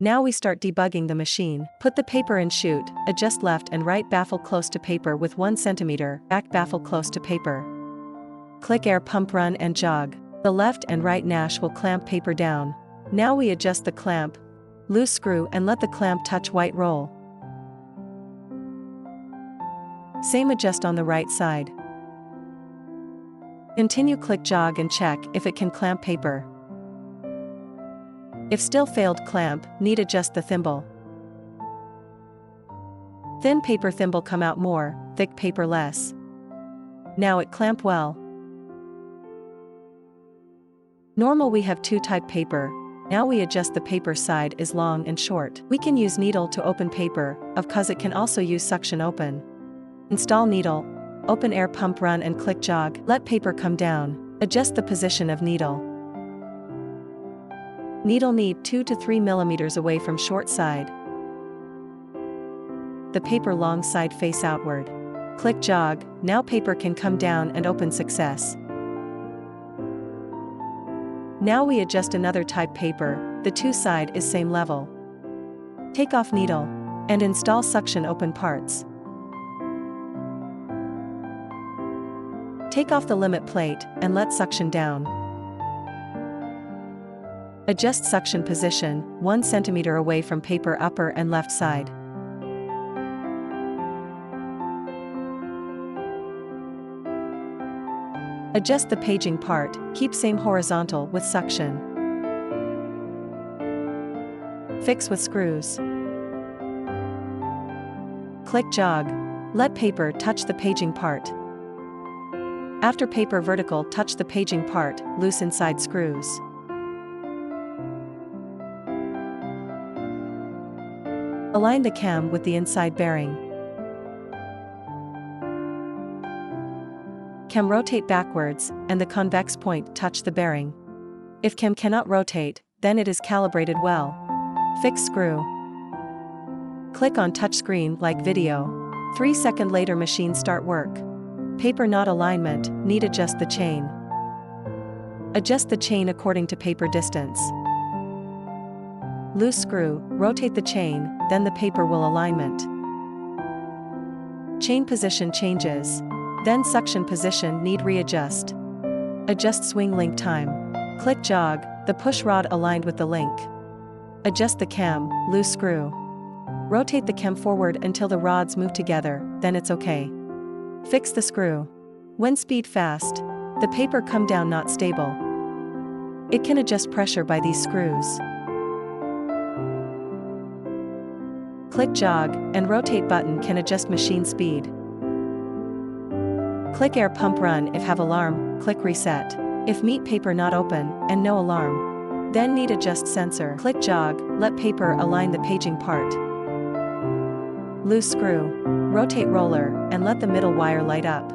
Now we start debugging the machine. Put the paper in chute, adjust left and right baffle close to paper with 1 cm, back baffle close to paper. Click air pump run and jog. The left and right nash will clamp paper down. Now we adjust the clamp, loose screw and let the clamp touch white roll. Same adjust on the right side. Continue, click jog and check if it can clamp paper. If still failed clamp, need adjust the thimble. Thin paper thimble come out more, thick paper less. Now it clamp well. Normal we have 2 type paper. Now we adjust the paper side is long and short. We can use needle to open paper, of course it can also use suction open. Install needle, open air pump run and click jog, let paper come down, adjust the position of needle. Needle need 2 to 3 mm away from short side. The paper long side face outward. Click jog, now paper can come down and open success. Now we adjust another type paper, the 2 side is same level. Take off needle, and install suction open parts. Take off the limit plate, and let suction down. Adjust suction position, 1 cm away from paper upper and left side. Adjust the paging part, keep same horizontal with suction. Fix with screws. Click jog. Let paper touch the paging part. After paper vertical touch the paging part, loose inside screws. Align the cam with the inside bearing. Cam rotate backwards, and the convex point touch the bearing. If cam cannot rotate, then it is calibrated well. Fix screw. Click on touch screen like video. 3 seconds later machine start work. Paper knot alignment, need adjust the chain. Adjust the chain according to paper distance. Loose screw, rotate the chain, then the paper will alignment. Chain position changes. Then suction position need readjust. Adjust swing link time. Click jog, the push rod aligned with the link. Adjust the cam, loose screw. Rotate the cam forward until the rods move together, then it's okay. Fix the screw. When speed fast, the paper come down not stable. It can adjust pressure by these screws. Click jog, and rotate button can adjust machine speed. Click air pump run if have alarm, click reset. If meet paper not open, and no alarm. Then need adjust sensor. Click jog, let paper align the paging part. Loose screw. Rotate roller, and let the middle wire light up.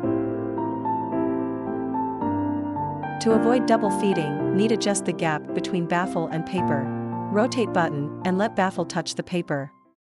To avoid double feeding, need adjust the gap between baffle and paper. Rotate button, and let baffle touch the paper.